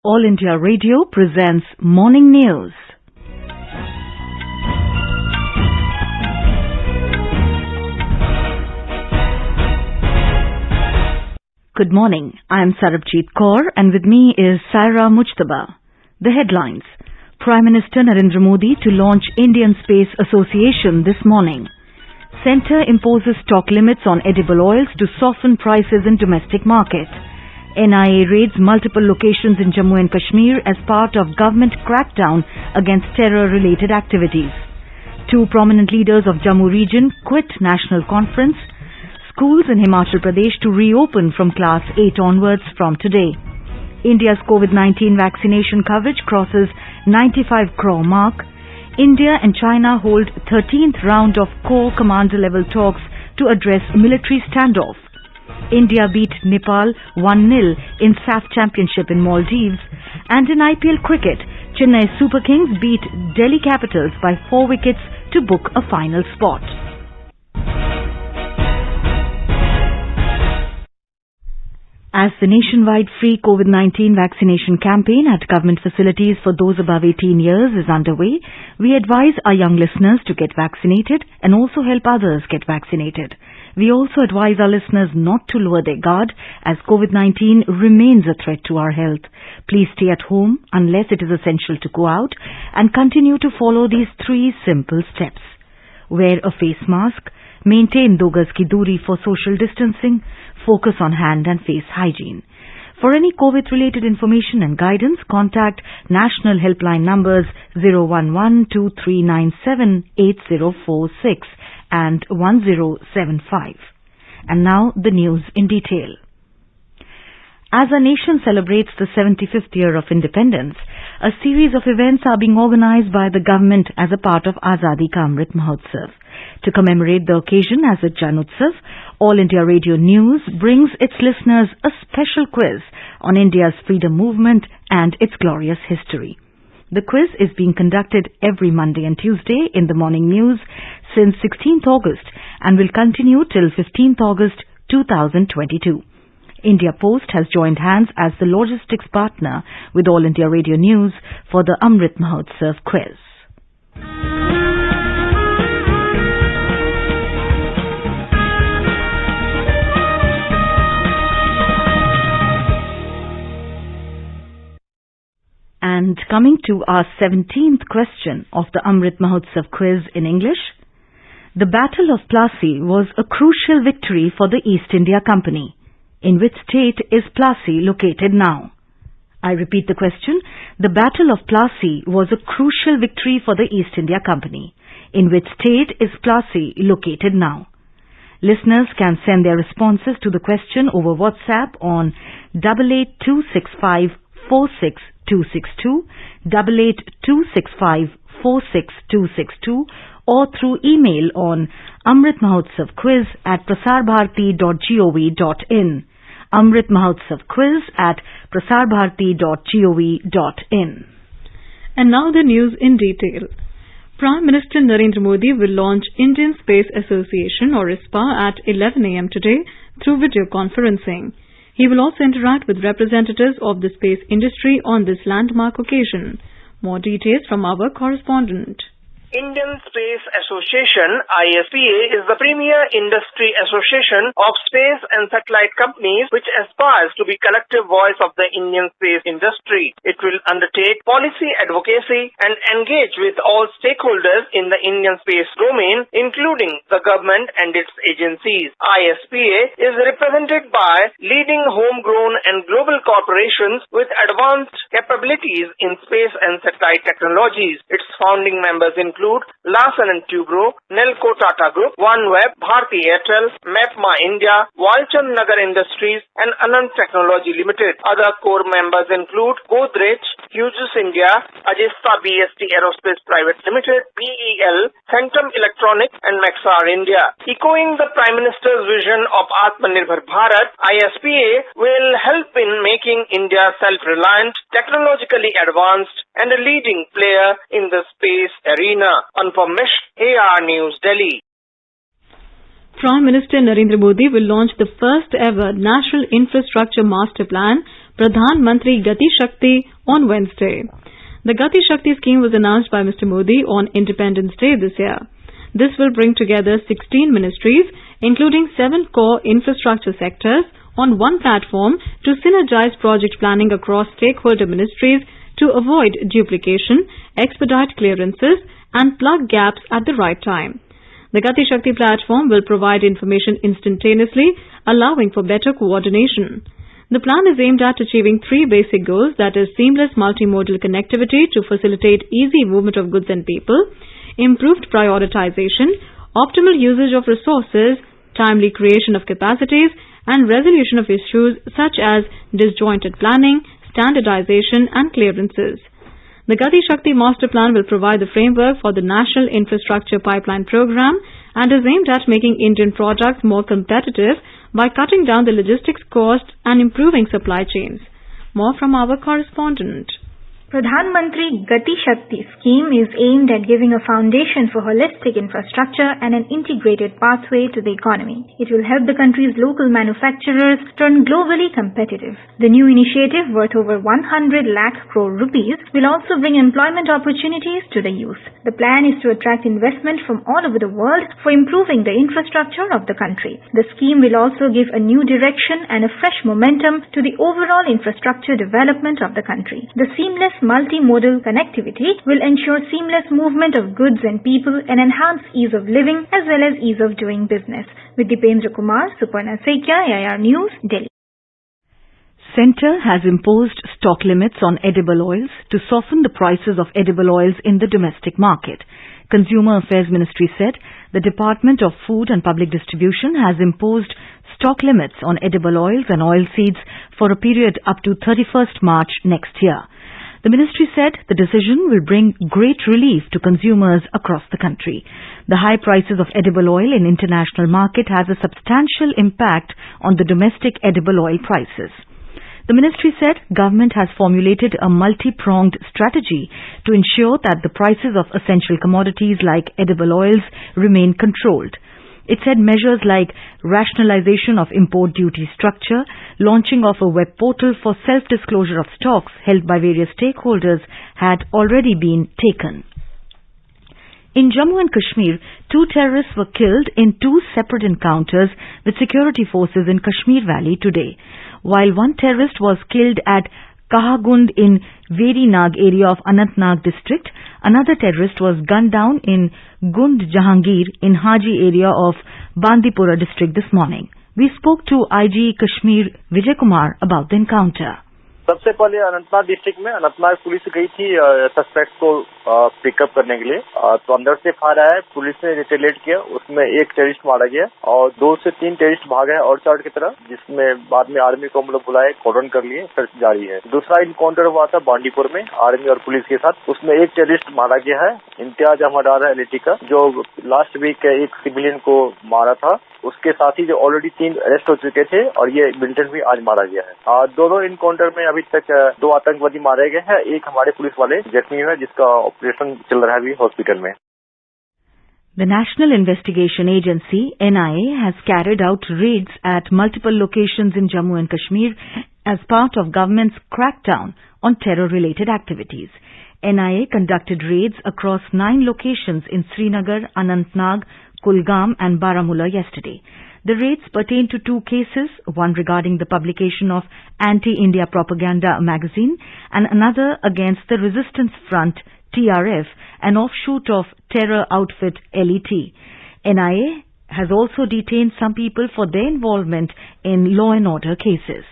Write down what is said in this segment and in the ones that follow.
All India Radio presents Morning News. Good morning. I am Sarabjit Kaur and with me is Saira Mujtaba. The headlines. Prime Minister Narendra Modi to launch Indian Space Association this morning. Centre imposes stock limits on edible oils to soften prices in domestic market. NIA raids multiple locations in Jammu and Kashmir as part of government crackdown against terror-related activities. Two prominent leaders of Jammu region quit National Conference. Schools in Himachal Pradesh to reopen from class 8 onwards from today. India's COVID-19 vaccination coverage crosses 95 crore mark. India and China hold 13th round of Corps Commander level talks to address military standoff. India beat Nepal 1-0 in SAF Championship in Maldives. And in IPL cricket, Chennai Super Kings beat Delhi Capitals by 4 wickets to book a final spot. As the nationwide free COVID-19 vaccination campaign at government facilities for those above 18 years is underway, we advise our young listeners to get vaccinated and also help others get vaccinated. We also advise our listeners not to lower their guard as COVID-19 remains a threat to our health. Please stay at home unless it is essential to go out and continue to follow these 3 simple steps. Wear a face mask, maintain 2 gaz ki doori for social distancing, focus on hand and face hygiene. For any COVID-related information and guidance, contact national helpline numbers 011-2397-8046 and 1075. And now the news in detail. As our nation celebrates the 75th year of independence, a series of events are being organized by the government as a part of Azadi Ka Amrit Mahotsav. To commemorate the occasion as a Jan Utsav, All India Radio News brings its listeners a special quiz on India's freedom movement and its glorious history. The quiz is being conducted every Monday and Tuesday in the morning news since 16th August and will continue till 15th August 2022. India Post has joined hands as the logistics partner with All India Radio News for the Amrit Mahotsav quiz. And coming to our 17th question of the Amrit Mahotsav quiz in English, the Battle of Plassey was a crucial victory for the East India Company. In which state is Plassey located now? I repeat the question. The Battle of Plassey was a crucial victory for the East India Company. In which state is Plassey located now? Listeners can send their responses to the question over WhatsApp on 8826546262, 8826546262, or through email on amritmahotsavquiz@prasarbharati.gov.in. amritmahotsavquiz@prasarbharati.gov.in. And now the news in detail. Prime Minister Narendra Modi will launch Indian Space Association or ISPA at 11 a.m. today through video conferencing. He will also interact with representatives of the space industry on this landmark occasion. More details from our correspondent. Indian Space Association (ISPA) is the premier industry association of space and satellite companies which aspires to be collective voice of the Indian space industry. It will undertake policy advocacy and engage with all stakeholders in the Indian space domain, including the government and its agencies. ISPA is represented by leading homegrown and global corporations with advanced capabilities in space and satellite technologies. Its founding members include Larsen & Toubro, Nelco Tata Group, OneWeb, Bharti Airtel, MapMa India, Walchand Nagar Industries and Anand Technology Limited. Other core members include Godrej, Hughes India, Ajista BST Aerospace Private Limited, BEL, Centum Electronics and Maxar India. Echoing the Prime Minister's vision of Atmanirbhar Bharat, ISPA will help in making India self-reliant, technologically advanced and a leading player in the space arena. Anupam Mishra, AR News, Delhi. Prime Minister Narendra Modi will launch the first ever National Infrastructure Master Plan, Pradhan Mantri Gati Shakti, on Wednesday. The Gati Shakti scheme was announced by Mr. Modi on Independence Day this year. This will bring together 16 ministries, including 7 core infrastructure sectors, on one platform to synergize project planning across stakeholder ministries to avoid duplication, expedite clearances, and plug gaps at the right time. The Gati Shakti platform will provide information instantaneously, allowing for better coordination. The plan is aimed at achieving 3 basic goals, that is, seamless multimodal connectivity to facilitate easy movement of goods and people, improved prioritization, optimal usage of resources, timely creation of capacities, and resolution of issues such as disjointed planning, standardization, and clearances. The Gati Shakti Master Plan will provide the framework for the National Infrastructure Pipeline Program and is aimed at making Indian products more competitive by cutting down the logistics cost and improving supply chains. More from our correspondent. Pradhan Mantri Gati Shakti scheme is aimed at giving a foundation for holistic infrastructure and an integrated pathway to the economy. It will help the country's local manufacturers turn globally competitive. The new initiative, worth over 100 lakh crore rupees, will also bring employment opportunities to the youth. The plan is to attract investment from all over the world for improving the infrastructure of the country. The scheme will also give a new direction and a fresh momentum to the overall infrastructure development of the country. The seamless multimodal connectivity will ensure seamless movement of goods and people and enhance ease of living as well as ease of doing business. With Dipendra Kumar, Suparna Sekia, AIR News, Delhi. Centre has imposed stock limits on edible oils to soften the prices of edible oils in the domestic market. Consumer Affairs Ministry said the Department of Food and Public Distribution has imposed stock limits on edible oils and oilseeds for a period up to 31st March next year. The ministry said the decision will bring great relief to consumers across the country. The high prices of edible oil in international market has a substantial impact on the domestic edible oil prices. The ministry said government has formulated a multi-pronged strategy to ensure that the prices of essential commodities like edible oils remain controlled. It said measures like rationalization of import duty structure, launching of a web portal for self-disclosure of stocks held by various stakeholders had already been taken. In Jammu and Kashmir, 2 terrorists were killed in 2 separate encounters with security forces in Kashmir Valley today. While 1 terrorist was killed at Kahagund in Verinag area of Anantnag district, another terrorist was gunned down in Gund Jahangir in Haji area of Bandipora district this morning. We spoke to IG Kashmir Vijay Kumar about the encounter. सबसे पहले Anantnag district में Anantnag police गई थी suspect को pickup करने के लिए, तो अंदर से फायर आया, पुलिस ने रिटेलिएट किया, उसमें 1 टेररिस्ट मारा गया और 2 से 3 टेररिस्ट भागे हैं और चार्ट की तरफ, जिसमें बाद में आर्मी को हम लोग बुलाए, कॉर्डन कर लिए, सर्च जारी है। दूसरा इनकाउंटर हुआ था बांडीपुर में आर्मी और पुलिस के साथ, उसमें 1 टेररिस्ट मारा गया है, इम्तियाज अहमद एलटी का, जो लास्ट वीक एक सिविलियन को मारा था। उसके साथ ही जो ऑलरेडी 3 अरेस्ट हो चुके थे और ये मिलिटेंट भी आज मारा गया है। दोनों इनकाउंटर में अभी तक 2 आतंकवादी मारे गए हैं, एक हमारे पुलिस वाले जख्मी है, जिसका ऑपरेशन चल रहा है अभी हॉस्पिटल में। The National Investigation Agency, NIA, has carried out raids at multiple locations in Jammu and Kashmir as part of government's crackdown on terror-related activities. NIA conducted raids across 9 locations in Srinagar, Anantnag, Kulgam and Baramulla yesterday. The raids pertain to 2 cases, one regarding the publication of Anti-India Propaganda magazine and another against the Resistance Front, TRF, an offshoot of terror outfit LET. NIA has also detained some people for their involvement in law and order cases.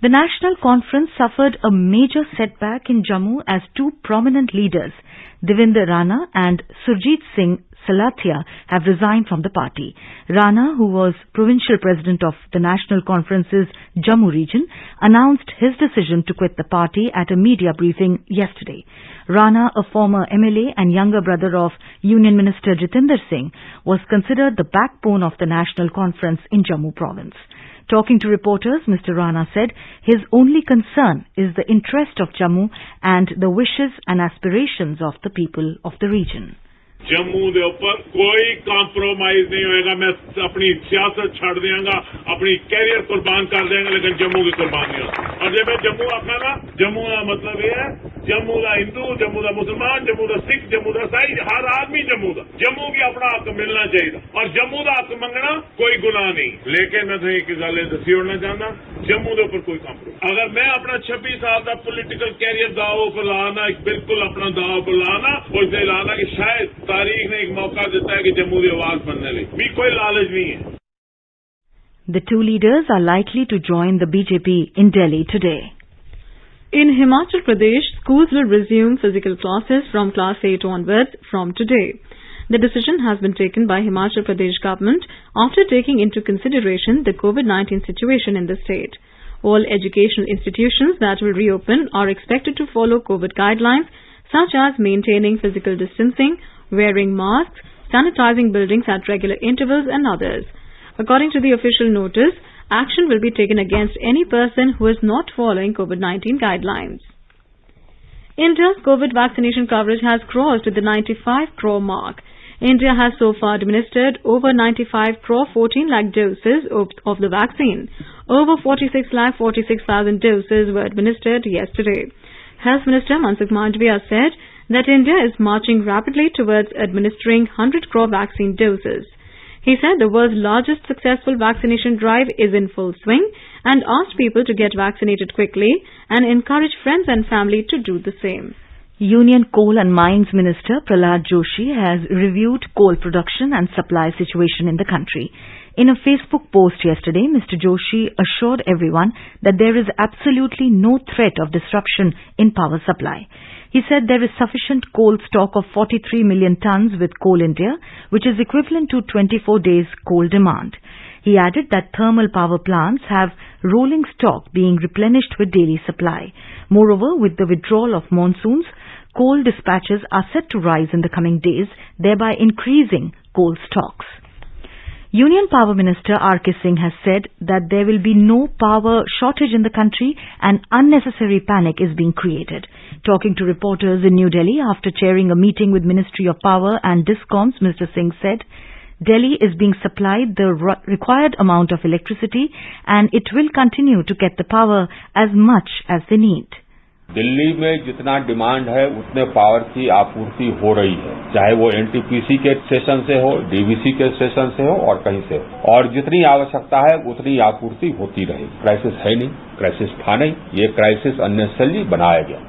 The National Conference suffered a major setback in Jammu as 2 prominent leaders, Devendra Rana and Surjit Singh Salatia, have resigned from the party. Rana, who was provincial president of the National Conference's Jammu region, announced his decision to quit the party at a media briefing yesterday. Rana, a former MLA and younger brother of Union Minister Jitendra Singh, was considered the backbone of the National Conference in Jammu province. Talking to reporters, Mr. Rana said his only concern is the interest of Jammu and the wishes and aspirations of the people of the region. Jammu के ऊपर कोई compromise नहीं होएगा। मैं अपनी सियासत छड़ देंगा, अपनी कैरियर कुर्बान कर देंगे, लेकिन जम्मू की कुर्बान नहीं होगा। और जब मैं जम्मू आखा ना, जम्मू का मतलब यह है जम्मू का हिंदू, जम्मू का मुसलमान, जम्मू का सिख, जम्मू का ईसाई, हर आदमी जम्मू का। जम्मू की अपना हक मिलना चाहिए और जम्मू का हक मंगना कोई गुनाह नहीं। लेकिन मैं तो एक गल दसी उड़ना चाहता, जम्मू के ऊपर कोई कॉम्प्रोमाइज। अगर मैं अपना 26 साल का पोलिटिकल कैरियर दाव पर लाना, बिल्कुल अपना दाव पर लाना और लाना कि शायद तारीख ने एक मौका देता है कि जम्मू की आवाज बनने लगी, भी कोई लालच नहीं है। The two leaders are likely to join the BJP in Delhi today. In Himachal Pradesh, schools will resume physical classes from class 8 onwards from today. The decision has been taken by Himachal Pradesh government after taking into consideration the COVID-19 situation in the state. All educational institutions that will reopen are expected to follow COVID guidelines such as maintaining physical distancing, wearing masks, sanitizing buildings at regular intervals and others. According to the official notice, action will be taken against any person who is not following COVID-19 guidelines. India's COVID vaccination coverage has crossed the 95 crore mark. India has so far administered over 95 crore 14 lakh doses of the vaccine. Over 46 lakh 46,000 doses were administered yesterday. Health Minister Mansukh Mandavia said that India is marching rapidly towards administering 100 crore vaccine doses. He said the world's largest successful vaccination drive is in full swing and asked people to get vaccinated quickly and encourage friends and family to do the same. Union Coal and Mines Minister Prahlad Joshi has reviewed coal production and supply situation in the country. In a Facebook post yesterday, Mr. Joshi assured everyone that there is absolutely no threat of disruption in power supply. He said there is sufficient coal stock of 43 million tons with Coal India, which is equivalent to 24 days coal demand. He added that thermal power plants have rolling stock being replenished with daily supply. Moreover, with the withdrawal of monsoons, coal dispatches are set to rise in the coming days, thereby increasing coal stocks. Union Power Minister R.K. Singh has said that there will be no power shortage in the country and unnecessary panic is being created. Talking to reporters in New Delhi after chairing a meeting with Ministry of Power and DISCOMs, Mr. Singh said, Delhi is being supplied the required amount of electricity and it will continue to get the power as much as they need. Delhi में जितना demand है उतने power की आपूर्ति हो रही है, चाहे वो एनटीपीसी के स्टेशन से हो, डीवीसी के स्टेशन से हो और कहीं से हो, और जितनी आवश्यकता है उतनी आपूर्ति होती रहेगी। क्राइसिस है नहीं, क्राइसिस था नहीं, ये क्राइसिस अननेसेसरली बनाया गया।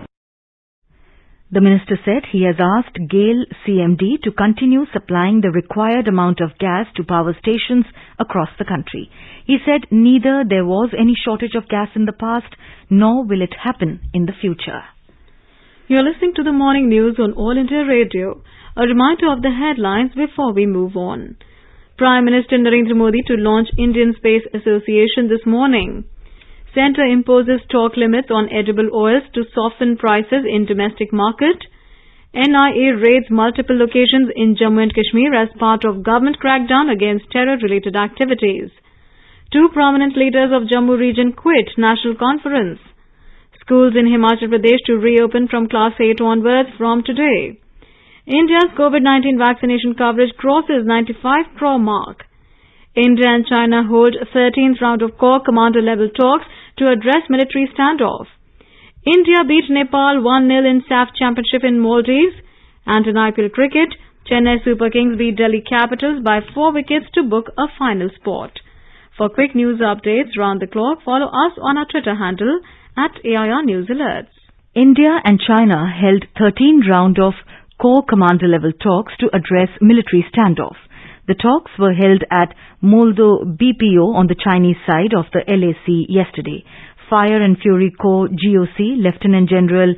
The minister said he has asked GAIL CMD to continue supplying the required amount of gas to power stations across the country. He said neither there was any shortage of gas in the past, nor will it happen in the future. You're listening to the morning news on All India Radio. A reminder of the headlines before we move on. Prime Minister Narendra Modi to launch Indian Space Association this morning. Centre imposes stock limits on edible oils to soften prices in domestic market. NIA raids multiple locations in Jammu and Kashmir as part of government crackdown against terror-related activities. Two prominent leaders of Jammu region quit National Conference. Schools in Himachal Pradesh to reopen from class 8 onwards from today. India's COVID-19 vaccination coverage crosses 95 crore mark. India and China hold 13th round of Corps commander-level talks to address military standoff. India beat Nepal 1-0 in SAF Championship in Maldives. And in IPL cricket, Chennai Super Kings beat Delhi Capitals by 4 wickets to book a final spot. For quick news updates round the clock, follow us on our Twitter handle @AIR News Alerts. India and China held 13th round of Corps commander-level talks to address military standoff. The talks were held at Moldo BPO on the Chinese side of the LAC yesterday. Fire and Fury Corps GOC Lieutenant General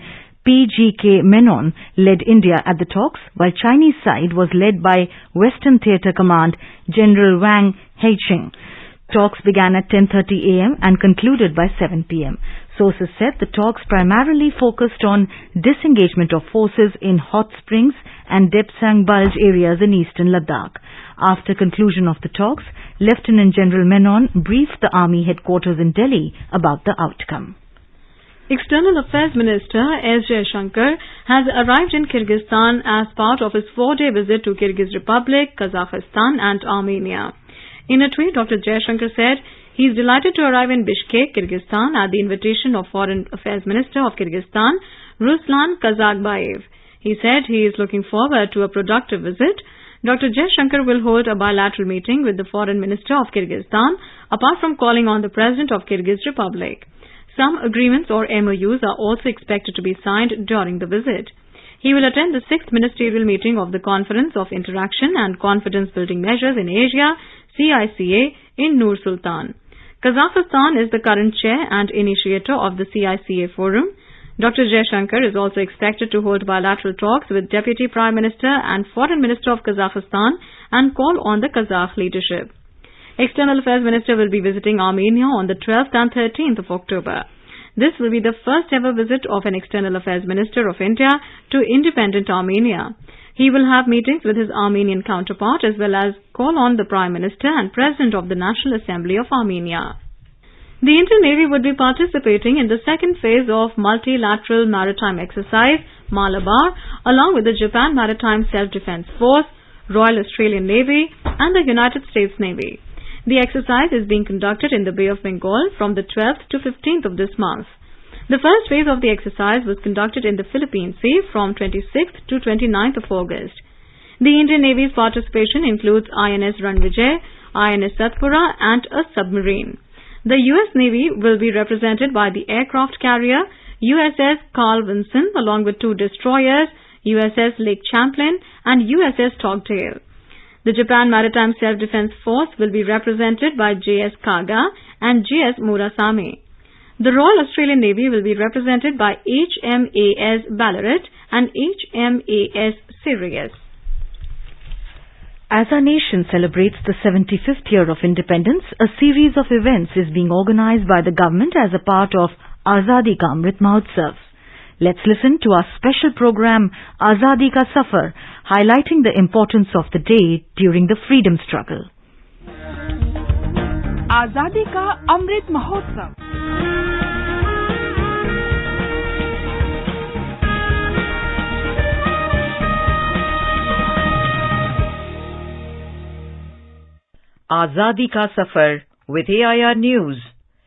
PGK Menon led India at the talks, while Chinese side was led by Western Theatre Command General Wang Heiching. Talks began at 10:30 a.m. and concluded by 7 p.m. Sources said the talks primarily focused on disengagement of forces in Hot Springs and Depsang Bulge areas in eastern Ladakh. After conclusion of the talks, Lieutenant General Menon briefed the Army headquarters in Delhi about the outcome. External Affairs Minister S. Jaishankar has arrived in Kyrgyzstan as part of his 4-day visit to Kyrgyz Republic, Kazakhstan and Armenia. In a tweet, Dr. Jaishankar said he is delighted to arrive in Bishkek, Kyrgyzstan at the invitation of Foreign Affairs Minister of Kyrgyzstan, Ruslan Kazakbayev. He said he is looking forward to a productive visit. Dr. Jaishankar will hold a bilateral meeting with the Foreign Minister of Kyrgyzstan, apart from calling on the President of Kyrgyz Republic. Some agreements or MOUs are also expected to be signed during the visit. He will attend the 6th ministerial meeting of the Conference of Interaction and Confidence Building Measures in Asia, CICA, in Nur Sultan. Kazakhstan is the current chair and initiator of the CICA forum. Dr. Jaishankar is also expected to hold bilateral talks with Deputy Prime Minister and Foreign Minister of Kazakhstan and call on the Kazakh leadership. External Affairs Minister will be visiting Armenia on the 12th and 13th of October. This will be the first ever visit of an External Affairs Minister of India to independent Armenia. He will have meetings with his Armenian counterpart as well as call on the Prime Minister and President of the National Assembly of Armenia. The Indian Navy would be participating in the second phase of Multilateral Maritime Exercise, Malabar, along with the Japan Maritime Self-Defense Force, Royal Australian Navy and the United States Navy. The exercise is being conducted in the Bay of Bengal from the 12th to 15th of this month. The first phase of the exercise was conducted in the Philippine Sea from 26th to 29th of August. The Indian Navy's participation includes INS Ranvijay, INS Satpura and a submarine. The US Navy will be represented by the aircraft carrier USS Carl Vinson along with 2 destroyers, USS Lake Champlain and USS Stockdale. The Japan Maritime Self-Defense Force will be represented by JS Kaga and JS Murasame. The Royal Australian Navy will be represented by HMAS Ballarat and HMAS Sirius. As our nation celebrates the 75th year of independence, a series of events is being organized by the government as a part of Azadi Ka Amrit Mahotsav. Let's listen to our special program Azadi Ka Safar, highlighting the importance of the day during the freedom struggle. Azadi Ka Amrit Mahotsav. Azadi Ka Safar with AIR News.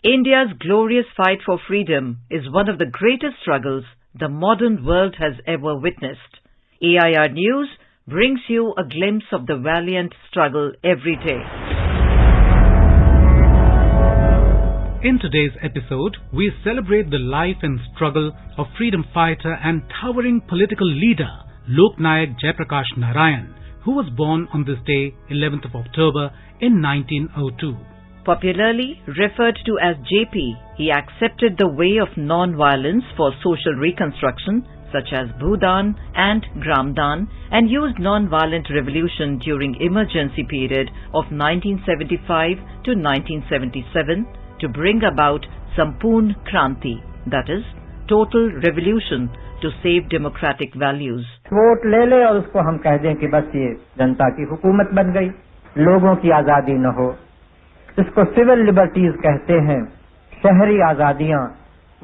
India's glorious fight for freedom is one of the greatest struggles the modern world has ever witnessed. AIR News brings you a glimpse of the valiant struggle every day. In today's episode, we celebrate the life and struggle of freedom fighter and towering political leader Lok Nayak Jayaprakash Narayan, who was born on this day, 11th of October in 1902. Popularly referred to as JP, he accepted the way of non-violence for social reconstruction such as Bhudan and Gramdan and used non-violent revolution during emergency period of 1975 to 1977 to bring about Sampurn Kranti, that is, total revolution to save democratic values. Vote ले ले और उसको हम कह दें कि बस ये जनता की हुकूमत बन गई, लोगों की आजादी न हो, इसको सिविल लिबर्टीज कहते हैं, शहरी आजादियां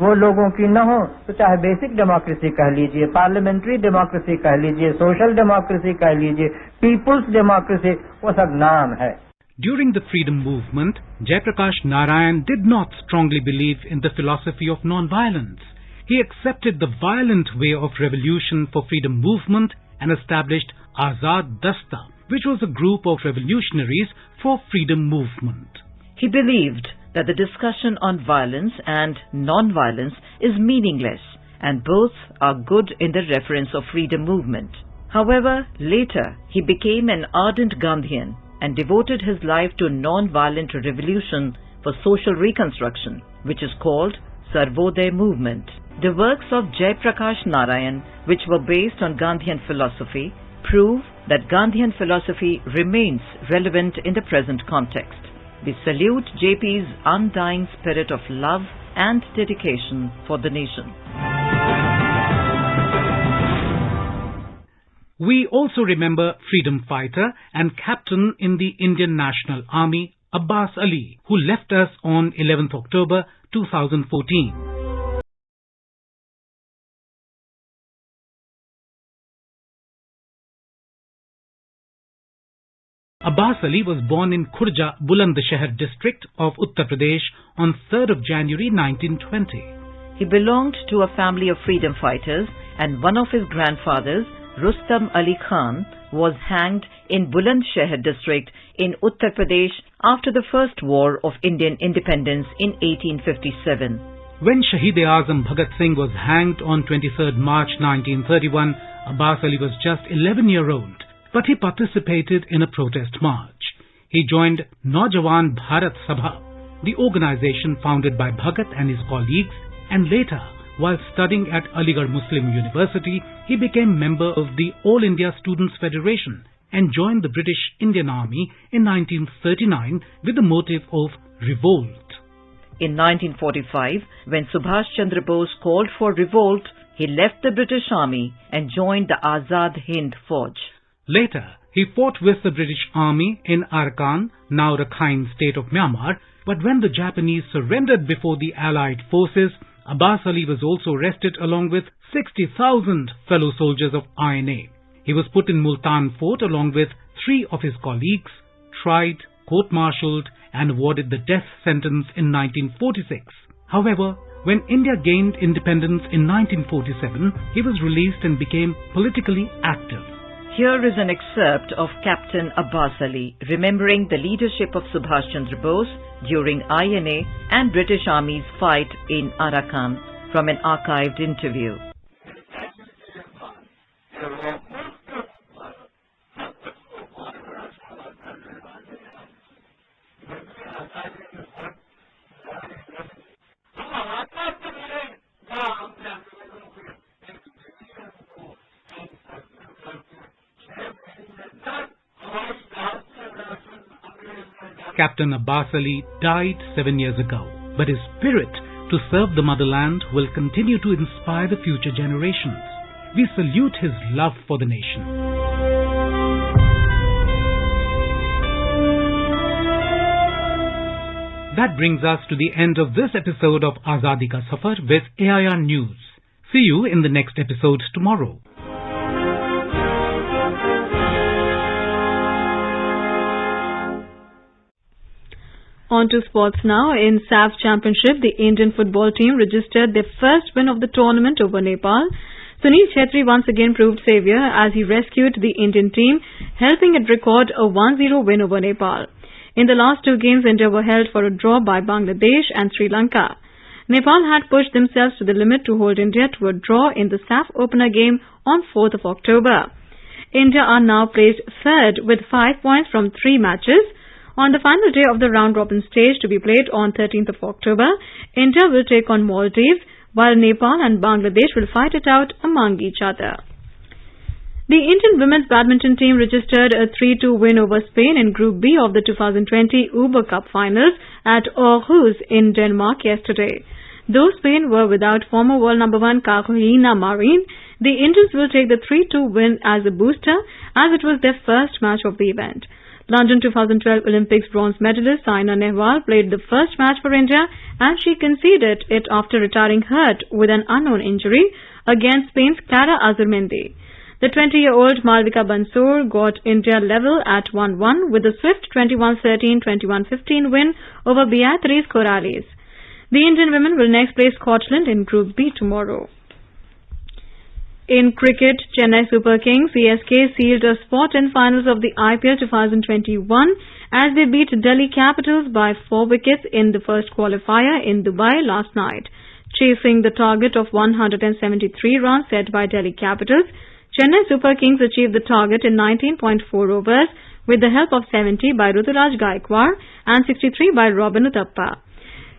वो लोगों की न हो तो चाहे बेसिक डेमोक्रेसी कह लीजिए, पार्लियामेंट्री डेमोक्रेसी कह लीजिए, सोशल डेमोक्रेसी कह लीजिए, पीपुल्स डेमोक्रेसी, वो सब नाम है. During the freedom movement, Jayaprakash Narayan did not strongly believe in the philosophy of non-violence. He accepted the violent way of revolution for freedom movement and established Azad Dasta, which was a group of revolutionaries for freedom movement. He believed that the discussion on violence and non-violence is meaningless and both are good in the reference of freedom movement. However, later he became an ardent Gandhian and devoted his life to non-violent revolution for social reconstruction, which is called Sarvodaya movement. The works of Jayaprakash Narayan, which were based on Gandhian philosophy, prove that Gandhian philosophy remains relevant in the present context. We salute JP's undying spirit of love and dedication for the nation. We also remember freedom fighter and captain in the Indian National Army, Abbas Ali, who left us on 11th October 2014. Abbas Ali was born in Khurja, Bulandshahr district of Uttar Pradesh on 3rd of January 1920. He belonged to a family of freedom fighters, and one of his grandfathers, Rustam Ali Khan, was hanged in Bulandshahr district in Uttar Pradesh after the First War of Indian Independence in 1857. When Shahid-e-Azam Bhagat Singh was hanged on 23rd March 1931, Abbas Ali was just 11-year-old, but he participated in a protest march. He joined Naujawan Bharat Sabha, the organization founded by Bhagat and his colleagues, and later, while studying at Aligarh Muslim University, he became member of the All India Students' Federation and joined the British Indian Army in 1939 with the motive of revolt. In 1945, when Subhash Chandra Bose called for revolt, he left the British Army and joined the Azad Hind Fauj. Later, he fought with the British Army in Arakan, now Rakhine state of Myanmar, but when the Japanese surrendered before the Allied forces, Abbas Ali was also arrested along with 60,000 fellow soldiers of INA. He was put in Multan fort along with 3 of his colleagues, tried, court-martialed and awarded the death sentence in 1946. However, when India gained independence in 1947, he was released and became politically active. Here is an excerpt of Captain Abbas Ali remembering the leadership of Subhash Chandra Bose during INA and British Army's fight in Arakan from an archived interview. Captain Abbas Ali died 7 years ago, but his spirit to serve the motherland will continue to inspire the future generations. We salute his love for the nation. That brings us to the end of this episode of Azadi Ka Safar with AIR News. See you in the next episode tomorrow. On to sports now. In SAF Championship, the Indian football team registered their first win of the tournament over Nepal. Sunil Chhetri once again proved saviour as he rescued the Indian team, helping it record a 1-0 win over Nepal. In the last 2 games, India were held for a draw by Bangladesh and Sri Lanka. Nepal had pushed themselves to the limit to hold India to a draw in the SAF opener game on 4th of October. India are now placed third with 5 points from 3 matches. On the final day of the round-robin stage to be played on 13th of October, India will take on Maldives, while Nepal and Bangladesh will fight it out among each other. The Indian women's badminton team registered a 3-2 win over Spain in Group B of the 2020 Uber Cup finals at Aarhus in Denmark yesterday. Though Spain were without former world number 1 Carolina Marin, the Indians will take the 3-2 win as a booster, as it was their first match of the event. London 2012 Olympics bronze medalist Saina Nehwal played the first match for India and she conceded it after retiring hurt with an unknown injury against Spain's Clara Azurmendi. The 20-year-old Malvika Bansal got India level at 1-1 with a swift 21-13, 21-15 win over Beatriz Corrales. The Indian women will next play Scotland in Group B tomorrow. In cricket, Chennai Super Kings CSK sealed a spot in finals of the IPL 2021 as they beat Delhi Capitals by 4 wickets in the first qualifier in Dubai last night. Chasing the target of 173 runs set by Delhi Capitals, Chennai Super Kings achieved the target in 19.4 overs with the help of 70 by Ruturaj Gaikwad and 63 by Robin Uthappa.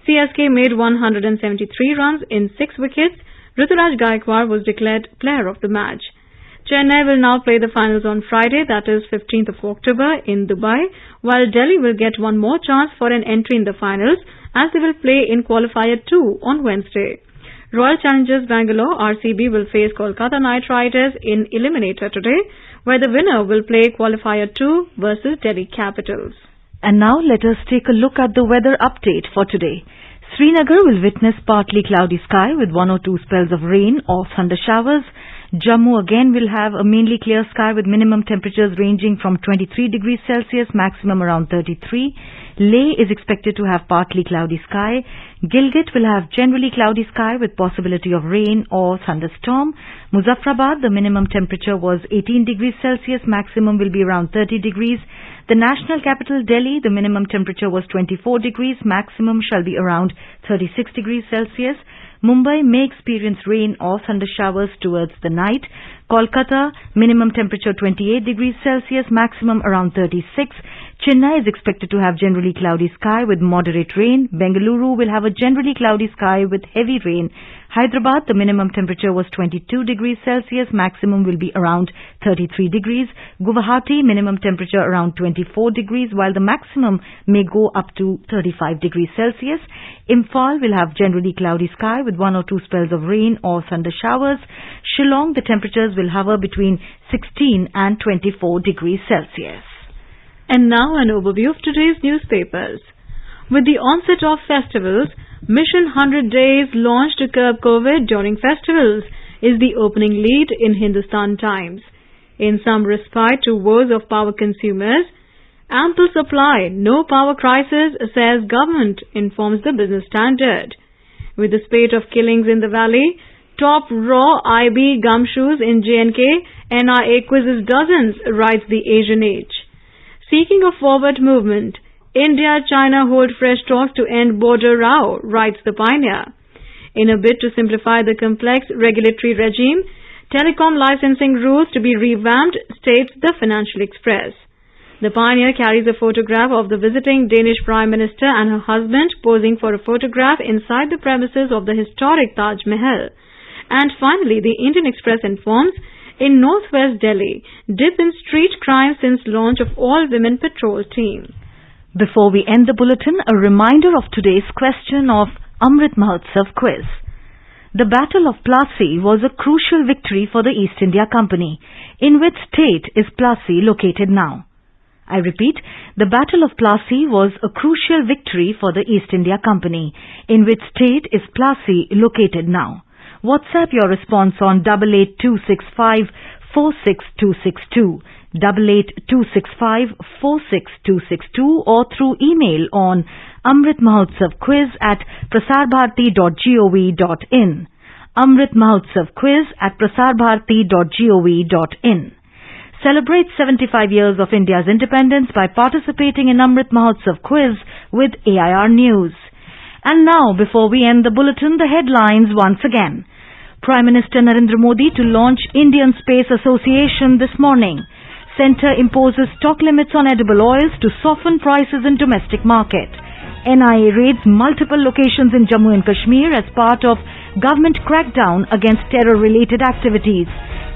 CSK made 173 runs in 6 wickets. Ruturaj Gaikwad was declared player of the match. Chennai will now play the finals on Friday, that is 15th of October in Dubai, while Delhi will get one more chance for an entry in the finals as they will play in Qualifier 2 on Wednesday. Royal Challengers Bangalore RCB will face Kolkata Knight Riders in Eliminator today, where the winner will play Qualifier 2 versus Delhi Capitals. And now let us take a look at the weather update for today. Srinagar will witness partly cloudy sky with 1 or 2 spells of rain or thunder showers. Jammu again will have a mainly clear sky with minimum temperatures ranging from 23 degrees Celsius, maximum around 33. Leh is expected to have partly cloudy sky. Gilgit will have generally cloudy sky with possibility of rain or thunderstorm. Muzaffarabad, the minimum temperature was 18 degrees Celsius, maximum will be around 30 degrees. The national capital Delhi, the minimum temperature was 24 degrees, maximum shall be around 36 degrees Celsius. Mumbai may experience rain or thunder showers towards the night. Kolkata, minimum temperature 28 degrees Celsius, maximum around 36. Chennai is expected to have generally cloudy sky with moderate rain. Bengaluru will have a generally cloudy sky with heavy rain. Hyderabad, the minimum temperature was 22 degrees Celsius, maximum will be around 33 degrees. Guwahati, minimum temperature around 24 degrees, while the maximum may go up to 35 degrees Celsius. Imphal will have generally cloudy sky with 1 or 2 spells of rain or thunder showers. Shillong, the temperatures will hover between 16 and 24 degrees Celsius. And now an overview of today's newspapers. With the onset of festivals, Mission 100 Days launched to curb COVID during festivals is the opening lead in Hindustan Times. In some respite to woes of power consumers, ample supply, no power crisis, says government, informs the Business Standard. With the spate of killings in the valley, top raw IB gumshoes in J&K, NIA quizzes dozens, writes the Asian Age. Seeking a forward movement, India-China hold fresh talks to end border row, writes the Pioneer. In a bid to simplify the complex regulatory regime, telecom licensing rules to be revamped, states the Financial Express. The Pioneer carries a photograph of the visiting Danish Prime Minister and her husband posing for a photograph inside the premises of the historic Taj Mahal. And finally, the Indian Express informs, in northwest Delhi, dip in street crime since launch of all-women patrol team. Before we end the bulletin, a reminder of today's question of Amrit Mahotsav quiz. The Battle of Plassey was a crucial victory for the East India Company. In which state is Plassey located now? I repeat, the Battle of Plassey was a crucial victory for the East India Company. In which state is Plassey located now? WhatsApp your response on 88265 46262, 88265 46262, or through email on amritmahotsavquiz@prasarbharati.gov.in. amritmahotsavquiz@prasarbharati.gov.in. Celebrate 75 years of India's independence by participating in Amrit Mahotsav quiz with AIR News. And now, before we end the bulletin, the headlines once again. Prime Minister Narendra Modi to launch Indian Space Association this morning. Centre imposes stock limits on edible oils to soften prices in domestic market. NIA raids multiple locations in Jammu and Kashmir as part of government crackdown against terror-related activities.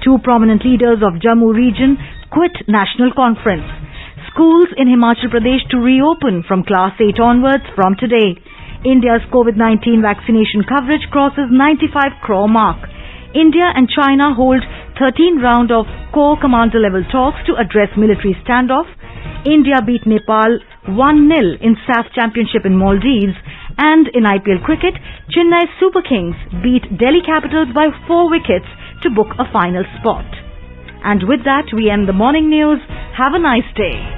2 prominent leaders of Jammu region quit National Conference. Schools in Himachal Pradesh to reopen from Class 8 onwards from today. India's COVID-19 vaccination coverage crosses 95 crore mark. India and China hold 13th round of Corps Commander level talks to address military standoff. India beat Nepal 1-0 in SAF Championship in Maldives. And in IPL cricket, Chennai Super Kings beat Delhi Capitals by 4 wickets to book a final spot. And with that, we end the morning news. Have a nice day.